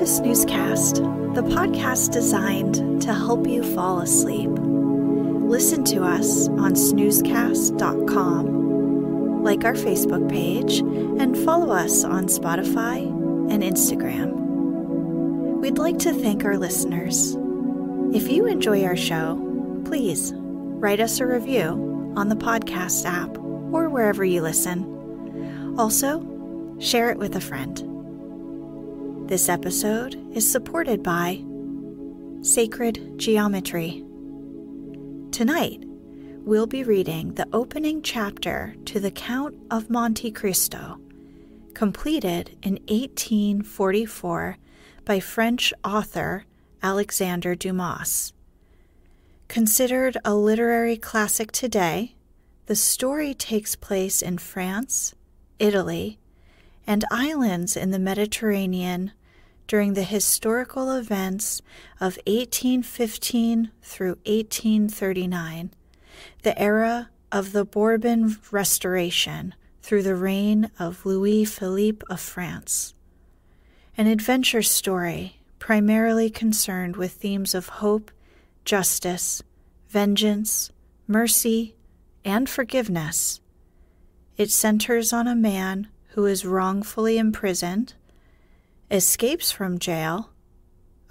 Snoozecast, the podcast designed to help you fall asleep. Listen to us on snoozecast.com, like our Facebook page, and follow us on Spotify and Instagram. We'd like to thank our listeners. If you enjoy our show, please write us a review on the podcast app or wherever you listen. Also, share it with a friend. This episode is supported by Sacred Geometry. Tonight, we'll be reading the opening chapter to the Count of Monte Cristo, completed in 1844 by French author Alexandre Dumas. Considered a literary classic today, the story takes place in France, Italy, and islands in the Mediterranean during the historical events of 1815 through 1839, the era of the Bourbon Restoration through the reign of Louis-Philippe of France. An adventure story primarily concerned with themes of hope, justice, vengeance, mercy, and forgiveness. It centers on a man who is wrongfully imprisoned, escapes from jail,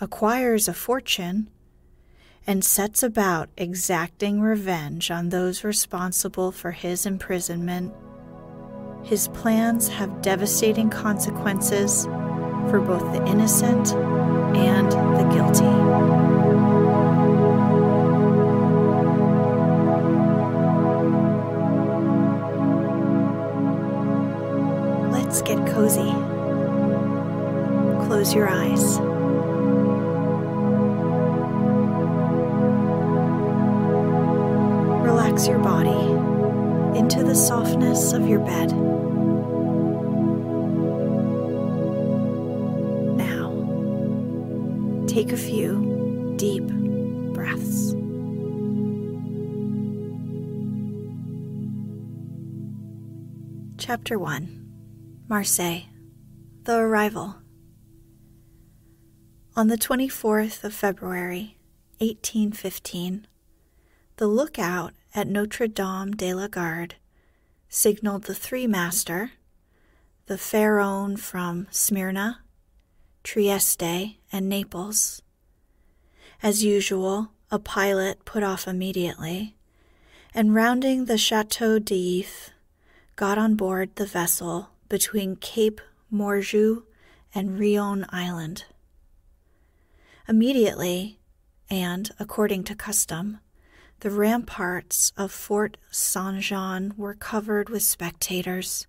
acquires a fortune, and sets about exacting revenge on those responsible for his imprisonment. His plans have devastating consequences for both the innocent and the guilty. Let's get cozy. Close your eyes. Relax your body into the softness of your bed. Now, take a few deep breaths. Chapter 1. Marseille. The Arrival. On the 24th of February, 1815, the lookout at Notre Dame de la Garde signaled the three-master, the Pharaon from Smyrna, Trieste, and Naples. As usual, a pilot put off immediately, and rounding the Chateau d'If, got on board the vessel between Cape Morjou and Rion Island. Immediately, and according to custom, the ramparts of Fort Saint-Jean were covered with spectators.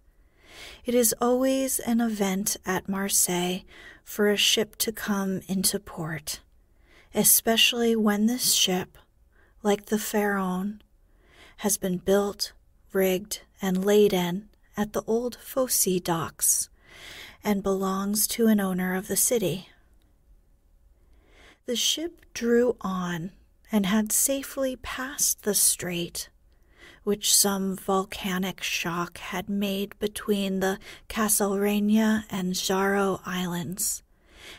It is always an event at Marseille for a ship to come into port, especially when this ship, like the Pharaon, has been built, rigged, and laden at the old Fosse docks and belongs to an owner of the city. The ship drew on and had safely passed the strait, which some volcanic shock had made between the Castlereagh and Jarro Islands,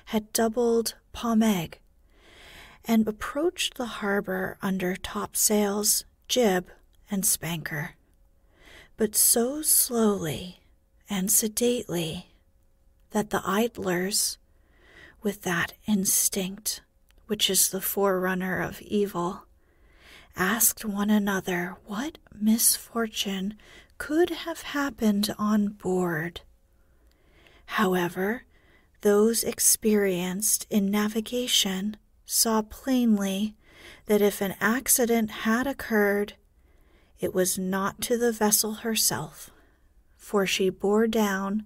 had doubled Pomègue, and approached the harbor under topsails, jib, and spanker, but so slowly and sedately that the idlers, with that instinct which is the forerunner of evil, asked one another what misfortune could have happened on board. However, those experienced in navigation saw plainly that if an accident had occurred, it was not to the vessel herself, for she bore down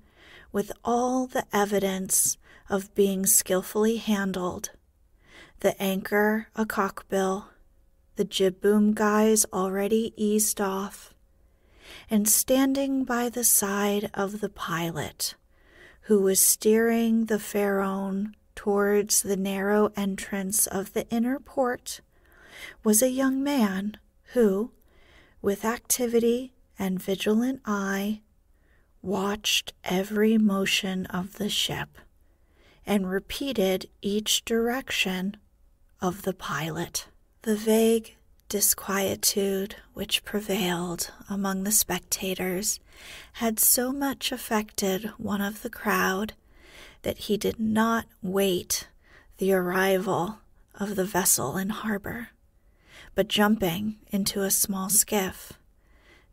with all the evidence of being skillfully handled, the anchor a cockbill, the jib-boom guys already eased off, and standing by the side of the pilot, who was steering the Pharaon towards the narrow entrance of the inner port, was a young man who, with activity and vigilant eye, watched every motion of the ship and repeated each direction of the pilot. The vague disquietude which prevailed among the spectators had so much affected one of the crowd that he did not wait the arrival of the vessel in harbor, but jumping into a small skiff,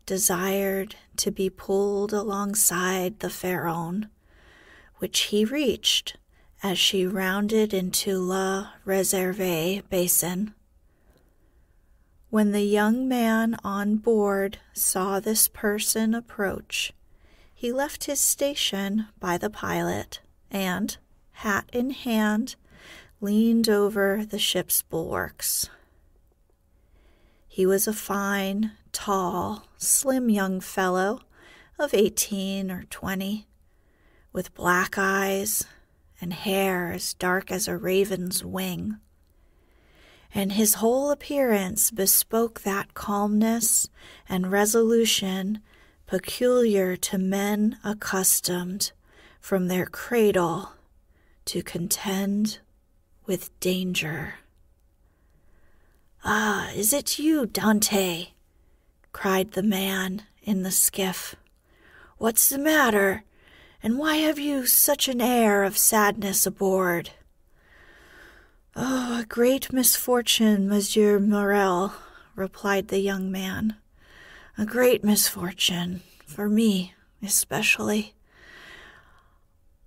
desired to be pulled alongside the Pharaon, which he reached as she rounded into La Réserve basin. When the young man on board saw this person approach, he left his station by the pilot and, hat in hand, leaned over the ship's bulwarks. He was a fine, tall, slim young fellow of 18 or 20, with black eyes and hair as dark as a raven's wing, and his whole appearance bespoke that calmness and resolution peculiar to men accustomed from their cradle to contend with danger. "Ah, is it you, Dante?" cried the man in the skiff. "What's the matter, and why have you such an air of sadness aboard?" "Oh, a great misfortune, Monsieur Morel," replied the young man. "A great misfortune, for me especially.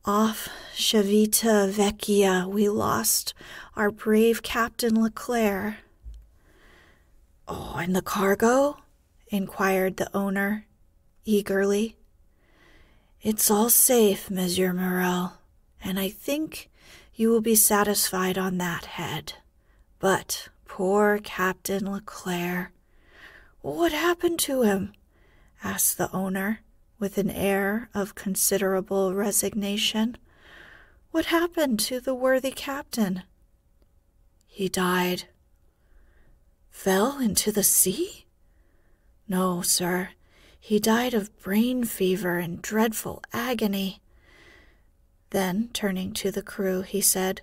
Off Civita Vecchia we lost our brave Captain Leclerc." "Oh, and the cargo?" inquired the owner eagerly. "It's all safe, Monsieur Morel, and I think you will be satisfied on that head. But poor Captain Leclerc—" "What happened to him?" asked the owner, with an air of considerable resignation. "What happened to the worthy captain?" "He died." "Fell into the sea?" "No, sir. He died of brain fever and dreadful agony." Then, turning to the crew, he said,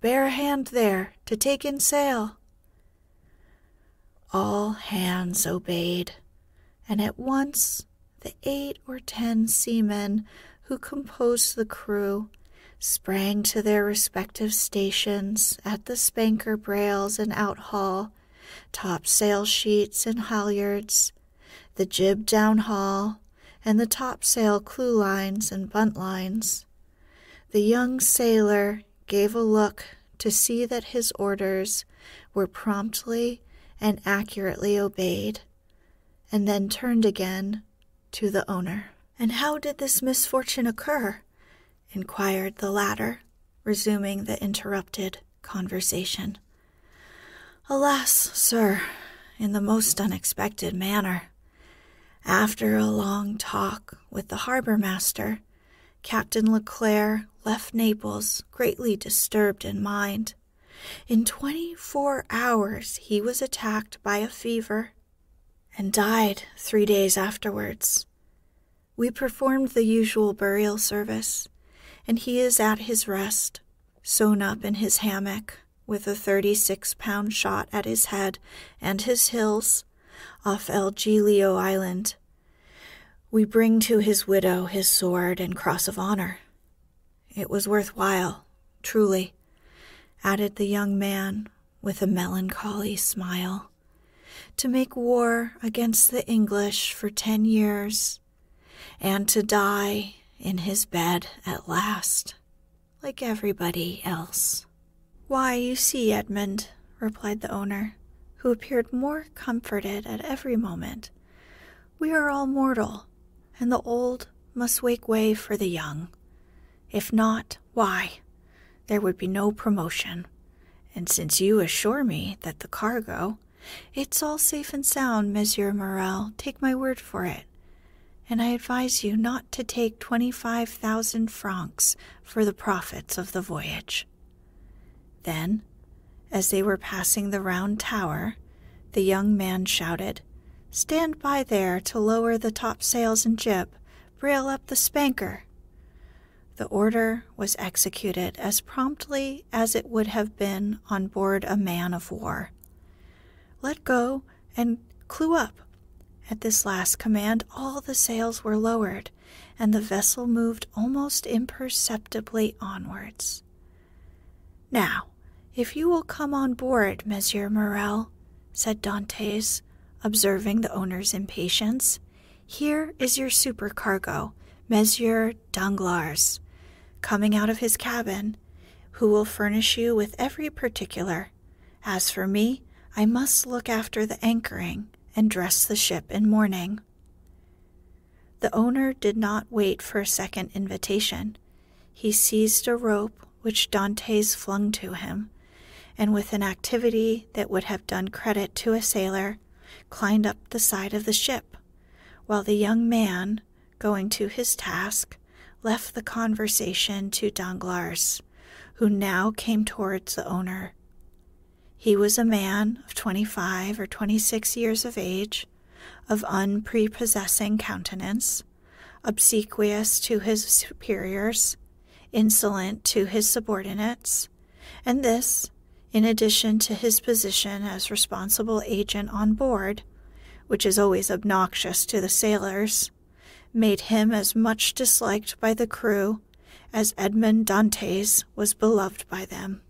"Bear a hand there to take in sail." All hands obeyed, and at once the 8 or 10 seamen who composed the crew sprang to their respective stations at the spanker brails and outhaul, topsail sheets and halyards, the jib downhaul, and the topsail clewlines and buntlines. The young sailor gave a look to see that his orders were promptly and accurately obeyed, and then turned again to the owner. "And how did this misfortune occur?" inquired the latter, resuming the interrupted conversation. "Alas, sir, in the most unexpected manner. After a long talk with the harbor-master, Captain Leclerc left Naples greatly disturbed in mind. In 24 hours he was attacked by a fever and died 3 days afterwards. We performed the usual burial service, and he is at his rest, sewn up in his hammock, with a 36-pound shot at his head and his hills, off El Giglio Island. We bring to his widow his sword and cross of honor. It was worthwhile, truly," added the young man with a melancholy smile, "to make war against the English for 10 years, and to die in his bed at last, like everybody else." "Why, you see, Edmund," replied the owner, who appeared more comforted at every moment, "we are all mortal, and the old must make way for the young. If not, why? There would be no promotion. And since you assure me that the cargo, it's all safe and sound, Monsieur Morel, take my word for it. And I advise you not to take 25,000 francs for the profits of the voyage." Then, as they were passing the round tower, the young man shouted, "Stand by there to lower the topsails and jib, brail up the spanker." The order was executed as promptly as it would have been on board a man of war. "Let go and clew up." At this last command, all the sails were lowered, and the vessel moved almost imperceptibly onwards. "Now, if you will come on board, Monsieur Morel," said Dantès, observing the owner's impatience, "here is your supercargo, Monsieur Danglars, coming out of his cabin, who will furnish you with every particular. As for me, I must look after the anchoring and dress the ship in mourning." The owner did not wait for a second invitation. He seized a rope which Dantès flung to him, and with an activity that would have done credit to a sailor, climbed up the side of the ship, while the young man, going to his task, left the conversation to Danglars, who now came towards the owner. He was a man of 25 or 26 years of age, of unprepossessing countenance, obsequious to his superiors, insolent to his subordinates, and this, in addition to his position as responsible agent on board, which is always obnoxious to the sailors, made him as much disliked by the crew as Edmond Dantès was beloved by them.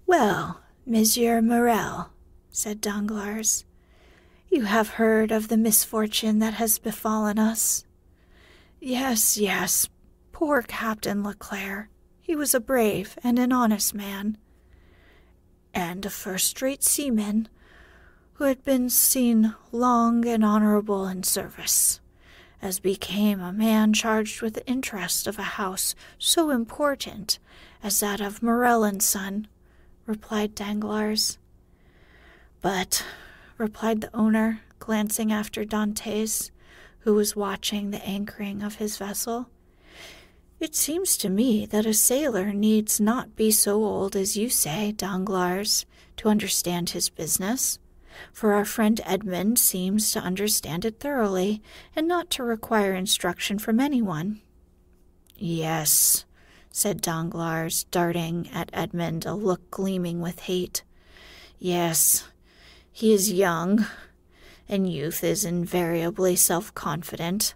"Well, Monsieur Morel," said Danglars, "you have heard of the misfortune that has befallen us?" Yes, poor Captain Leclerc. He was a brave and an honest man, and a first-rate seaman who had been seen long and honorable in service, as became a man charged with the interest of a house so important as that of Morel and Son," replied Danglars. "But," replied the owner, glancing after Dantès, who was watching the anchoring of his vessel, "it seems to me that a sailor needs not be so old as you say, Danglars, to understand his business. For our friend Edmond seems to understand it thoroughly, and not to require instruction from anyone." "Yes," said Danglars, darting at Edmond a look gleaming with hate. "Yes, he is young, and youth is invariably self-confident.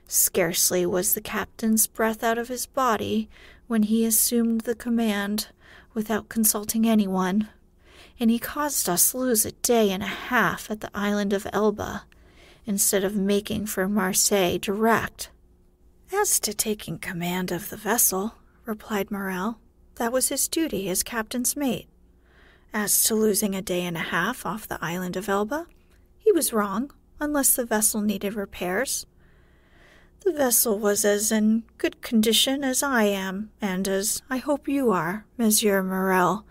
Scarcely was the captain's breath out of his body when he assumed the command without consulting anyone, and he caused us lose a day and a half at the island of Elba, instead of making for Marseille direct." "As to taking command of the vessel," replied Morel, "that was his duty as captain's mate. As to losing a day and a half off the island of Elba, he was wrong, unless the vessel needed repairs. The vessel was as in good condition as I am, and as I hope you are, Monsieur Morel,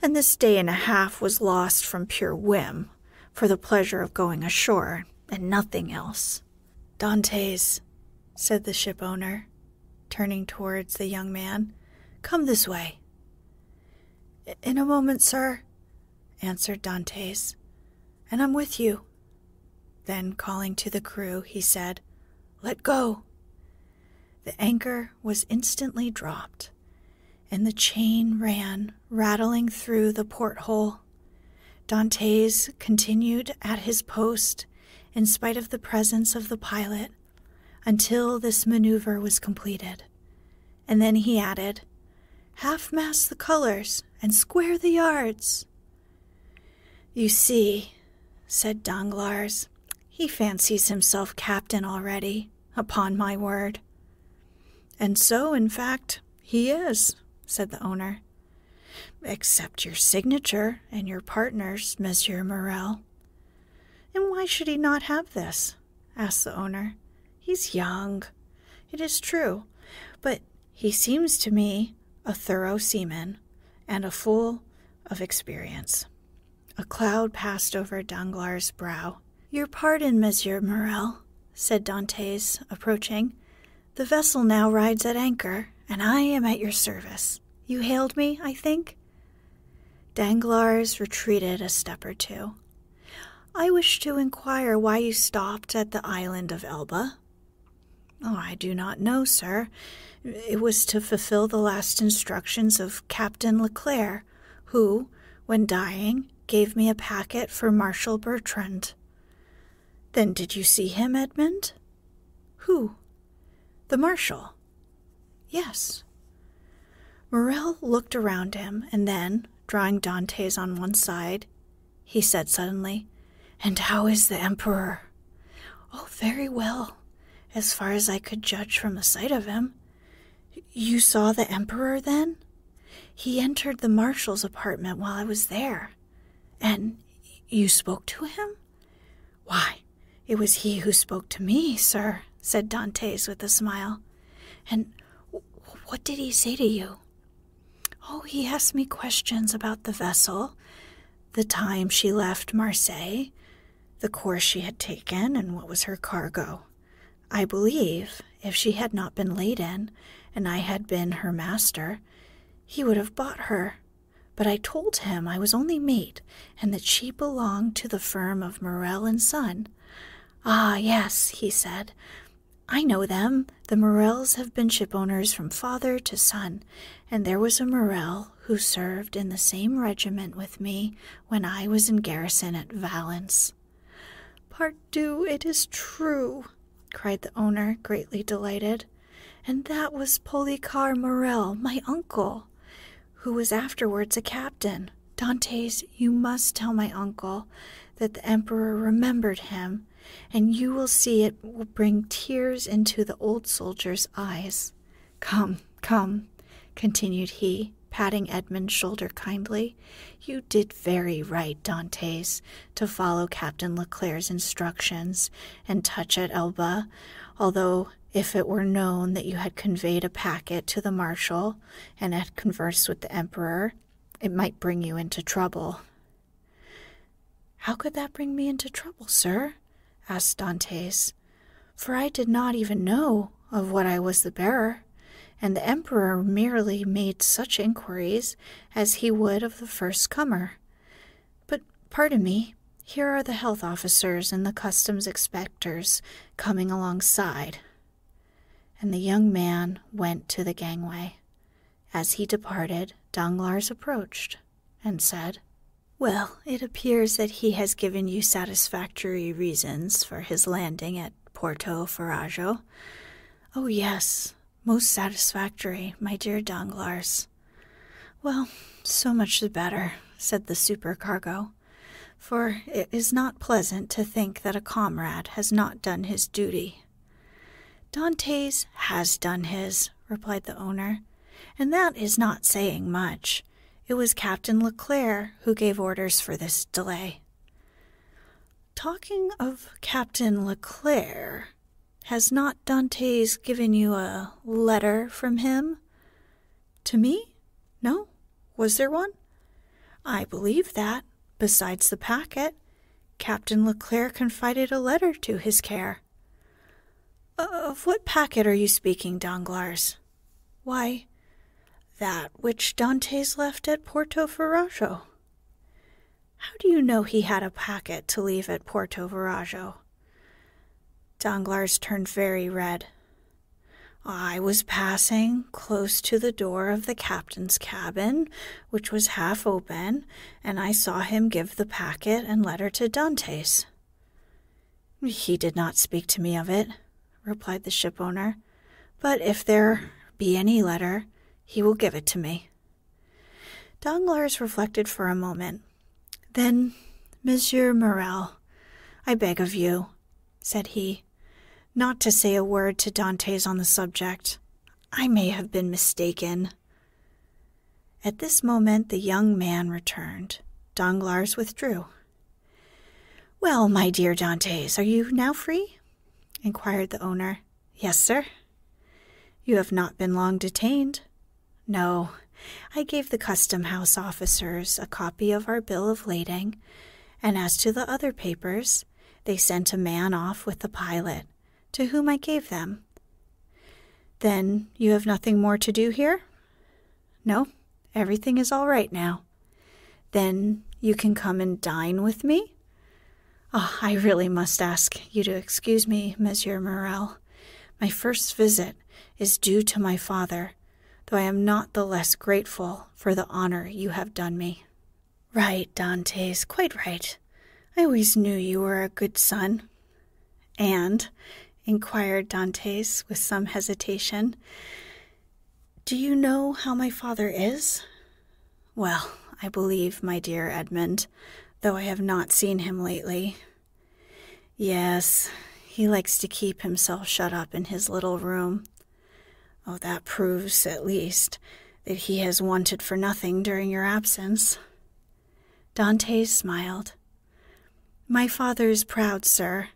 and this day and a half was lost from pure whim, for the pleasure of going ashore, and nothing else." "Dantès," said the ship-owner, turning towards the young man, "come this way." "In a moment, sir," answered Dantès, "and I'm with you." Then, calling to the crew, he said, "Let go." The anchor was instantly dropped, and the chain ran rattling through the porthole. Dantès continued at his post, in spite of the presence of the pilot, until this maneuver was completed, and then he added, "Half-mast the colors and square the yards." "You see," said Danglars, "he fancies himself captain already, upon my word." "And so, in fact, he is," said the owner. "Except your signature and your partner's, Monsieur Morel." "And why should he not have this?" asked the owner. "He's young, it is true, but He seems to me a thorough seaman and a full of experience. A cloud passed over Danglars' brow. Your pardon, Monsieur Morrel, said Dantès, approaching. The vessel now rides at anchor, and I am at your service. You hailed me, I think? Danglars retreated a step or two. I wish to inquire why you stopped at the island of Elba. Oh, I do not know, sir. It was to fulfill the last instructions of Captain Leclerc, who, when dying, gave me a packet for Marshal Bertrand. Then did you see him, Edmond? Who? The Marshal. Yes. Morrel looked around him, and then, drawing Dantès on one side, he said suddenly, And how is the Emperor? Oh, very well, as far as I could judge from the sight of him. You saw the Emperor, then? He entered the Marshal's apartment while I was there. And you spoke to him? Why, it was he who spoke to me, sir, said Dantès with a smile. And what did he say to you? Oh, he asked me questions about the vessel, the time she left Marseille, the course she had taken, and what was her cargo. I believe, if she had not been laden, and I had been her master, he would have bought her. But I told him I was only mate, and that she belonged to the firm of Morrel and Son. Ah, yes, he said, I know them. The Morrels have been shipowners from father to son, and there was a Morrel who served in the same regiment with me when I was in garrison at Valence. Pardieu, it is true, cried the owner, greatly delighted. And that was Policar Morrel, my uncle, who was afterwards a captain. Dantès, you must tell my uncle that the Emperor remembered him, and you will see it will bring tears into the old soldier's eyes. Come, come, continued he, patting Edmund's shoulder kindly. You did very right, Dantès, to follow Captain Leclerc's instructions and touch at Elba, although if it were known that you had conveyed a packet to the Marshal and had conversed with the Emperor, it might bring you into trouble. How could that bring me into trouble, sir? Asked Dantès, for I did not even know of what I was the bearer, and the Emperor merely made such inquiries as he would of the first comer. But pardon me, here are the health officers and the customs inspectors coming alongside. And the young man went to the gangway. As he departed, Danglars approached and said, Well, it appears that he has given you satisfactory reasons for his landing at Porto Ferrajo. Oh, yes, most satisfactory, my dear Danglars. Well, so much the better, said the supercargo, for it is not pleasant to think that a comrade has not done his duty. Dantès has done his, replied the owner, and that is not saying much. It was Captain Leclerc who gave orders for this delay. Talking of Captain Leclerc, has not Dantès given you a letter from him? To me? No? Was there one? I believe that, besides the packet, Captain Leclerc confided a letter to his care. Of what packet are you speaking, Danglars? Why, that which Dantès left at Porto Ferrajo. How do you know he had a packet to leave at Porto Ferrajo? Danglars turned very red. I was passing close to the door of the captain's cabin, which was half open, and I saw him give the packet and letter to Dantès. He did not speak to me of it, replied the shipowner, but if there be any letter, he will give it to me. Danglars reflected for a moment. Then, Monsieur Morrel, I beg of you, said he, not to say a word to Dantès on the subject. I may have been mistaken. At this moment the young man returned. Danglars withdrew. Well, my dear Dantès, are you now free? Inquired the owner. Yes, sir. You have not been long detained. No, I gave the custom house officers a copy of our bill of lading, and as to the other papers, they sent a man off with the pilot, to whom I gave them. Then you have nothing more to do here? No, everything is all right now. Then you can come and dine with me? Oh, I really must ask you to excuse me, Monsieur Morel. My first visit is due to my father, though I am not the less grateful for the honor you have done me. Right, Dantes, quite right. I always knew you were a good son. And, inquired Dantes with some hesitation, do you know how my father is? Well, I believe, my dear Edmund, though I have not seen him lately. Yes, he likes to keep himself shut up in his little room. Oh, that proves, at least, that he has wanted for nothing during your absence. Dantes smiled. My father is proud, sir,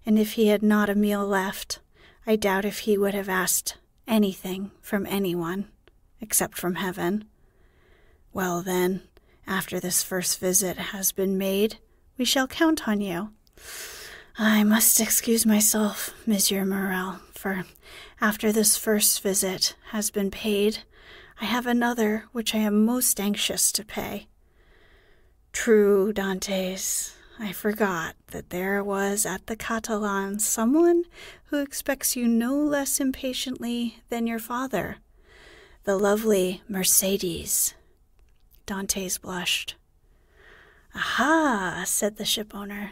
and if he had not a meal left, I doubt if he would have asked anything from anyone, except from heaven. Well, then, after this first visit has been made, we shall count on you. I must excuse myself, Monsieur Morel, for after this first visit has been paid, I have another which I am most anxious to pay. True, Dantes, I forgot that there was at the Catalan someone who expects you no less impatiently than your father, the lovely Mercedes. Dantes blushed. Aha, said the shipowner.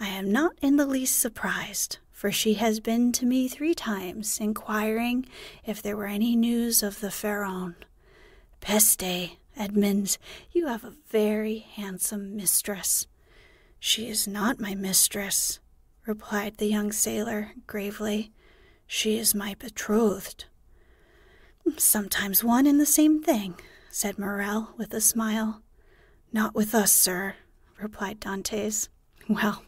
I am not in the least surprised, for she has been to me 3 times, inquiring if there were any news of the Pharaon. Peste, Edmund, you have a very handsome mistress. She is not my mistress, replied the young sailor gravely. She is my betrothed. Sometimes one and the same thing, said Morel with a smile. Not with us, sir, replied Dantes. Well,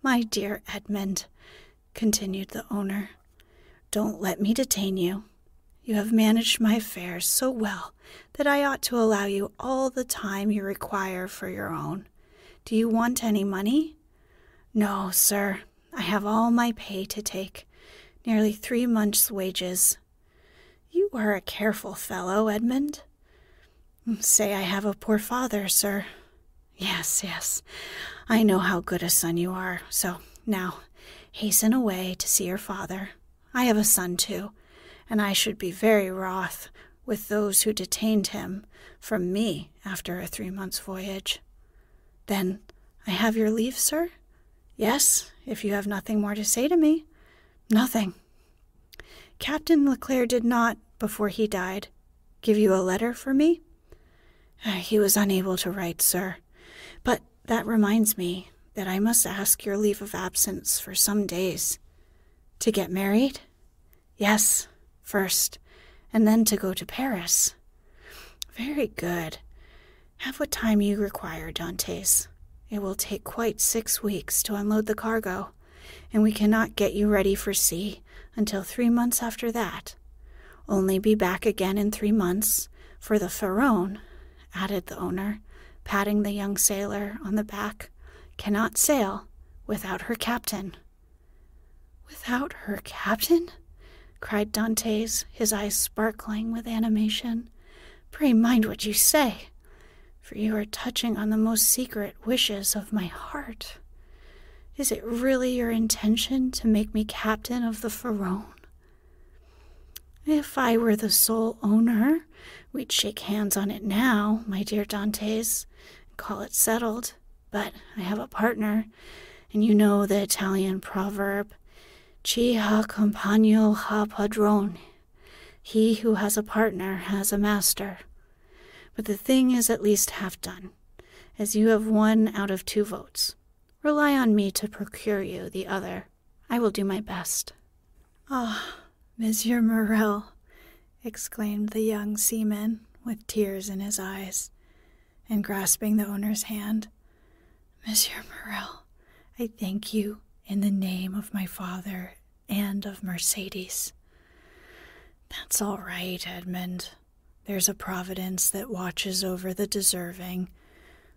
my dear Edmund, continued the owner, don't let me detain you. You have managed my affairs so well that I ought to allow you all the time you require for your own. Do you want any money? No, sir, I have all my pay to take, nearly 3 months' wages. You are a careful fellow, Edmund. Say I have a poor father, sir. Yes, I know how good a son you are, so now hasten away to see your father. I have a son, too, and I should be very wroth with those who detained him from me after a 3 months' voyage. Then I have your leave, sir? Yes, if you have nothing more to say to me. Nothing. Captain Leclerc did not, before he died, give you a letter for me? He was unable to write, sir. But that reminds me that I must ask your leave of absence for some days. To get married? Yes, first, and then to go to Paris. Very good. Have what time you require, Dantes. It will take quite 6 weeks to unload the cargo, and we cannot get you ready for sea until 3 months after that. Only be back again in 3 months, for the Pharaon, added the owner, patting the young sailor on the back, cannot sail without her captain. Without her captain? Cried Dantes, his eyes sparkling with animation. Pray mind what you say, for you are touching on the most secret wishes of my heart. Is it really your intention to make me captain of the Pharaon? If I were the sole owner, we'd shake hands on it now, my dear Dantes, and call it settled. But I have a partner, and you know the Italian proverb, chi ha compagno ha padrone. He who has a partner has a master. But the thing is at least half done, as you have 1 out of 2 votes. Rely on me to procure you the other. I will do my best. Ah, Monsieur Morel, exclaimed the young seaman with tears in his eyes, and grasping the owner's hand. Monsieur Morel, I thank you in the name of my father and of Mercedes. That's all right, Edmund. There's a providence that watches over the deserving.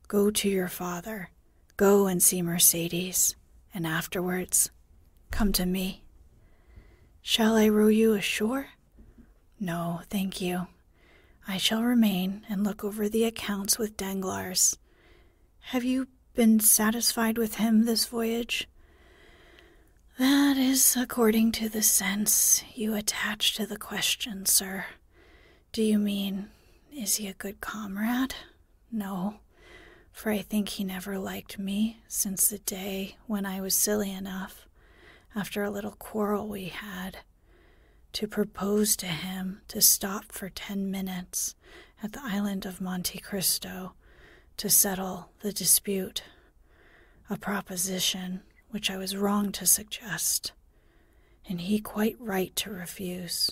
Go to your father. Go and see Mercedes, and afterwards, come to me. Shall I row you ashore? No, thank you. I shall remain and look over the accounts with Danglars. Have you been satisfied with him this voyage? That is according to the sense you attach to the question, sir. Do you mean, is he a good comrade? No, for I think he never liked me since the day when I was silly enough, after a little quarrel we had, to propose to him to stop for 10 minutes at the island of Monte Cristo to settle the dispute, a proposition which I was wrong to suggest, and he quite right to refuse.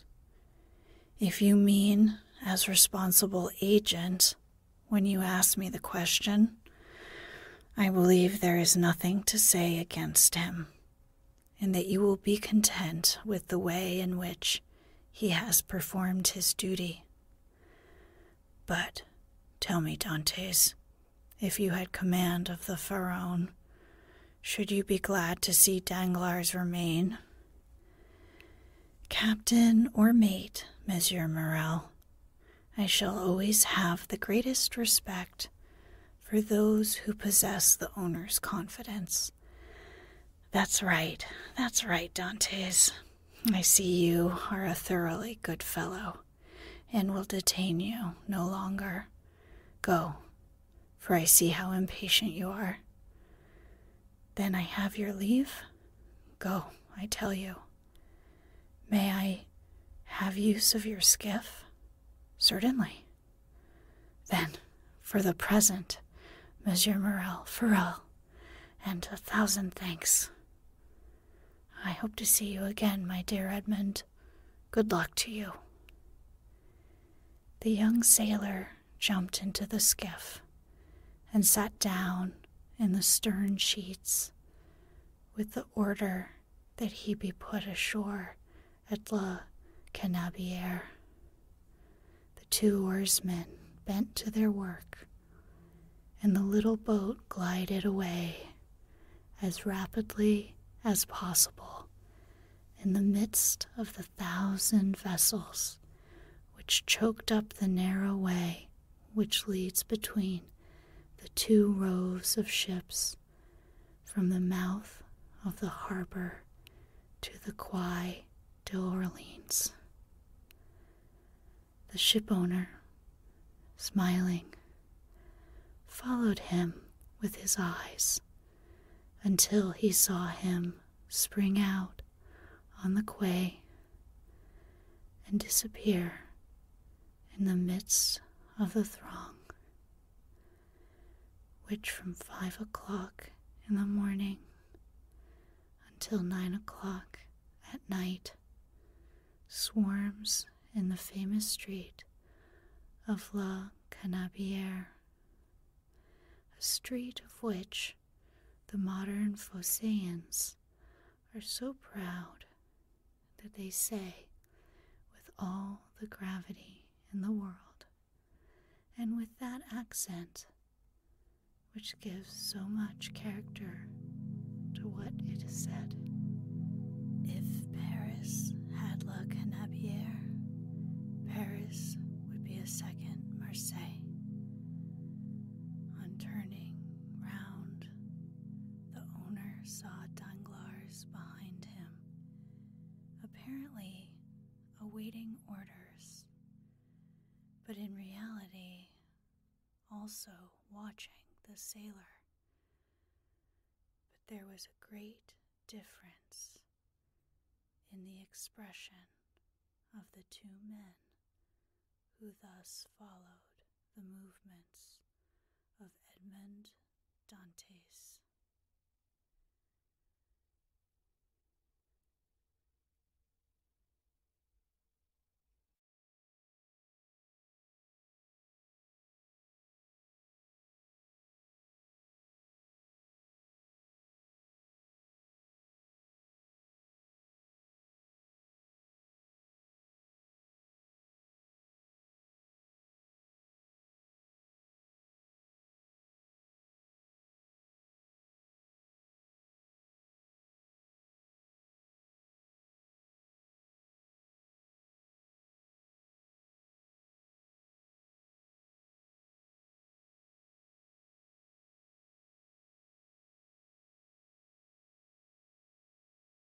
If you mean as responsible agent, when you ask me the question, I believe there is nothing to say against him, and that you will be content with the way in which he has performed his duty. But tell me, Dantes, if you had command of the Pharaon, should you be glad to see Danglars remain? Captain or mate, Monsieur Morrel, I shall always have the greatest respect for those who possess the owner's confidence. That's right, Dantes. I see you are a thoroughly good fellow, and will detain you no longer. Go, for I see how impatient you are. Then I have your leave? Go, I tell you. May I have use of your skiff? Certainly. Then, for the present, Monsieur Morrel, farewell, and 1,000 thanks. I hope to see you again, my dear Edmund. Good luck to you. The young sailor jumped into the skiff and sat down in the stern sheets with the order that he be put ashore at La Canabière. The 2 oarsmen bent to their work, and the little boat glided away as rapidly as possible in the midst of the 1,000 vessels which choked up the narrow way which leads between the 2 rows of ships from the mouth of the harbor to the Quai d'Orleans. The shipowner, smiling, followed him with his eyes until he saw him spring out on the quay and disappear in the midst of the throng, which from 5 o'clock in the morning until 9 o'clock at night swarms in the famous street of La Canabière, a street of which the modern Phocéens are so proud that they say, with all the gravity in the world, and with that accent which gives so much character to what it is said. If Paris had La Canabière, Paris would be a second Marseille. On turning round, the owner saw Danglars behind him, apparently awaiting orders, but in reality also watching the sailor. But there was a great difference in the expression of the 2 men who thus followed the movements of Edmond Dantes.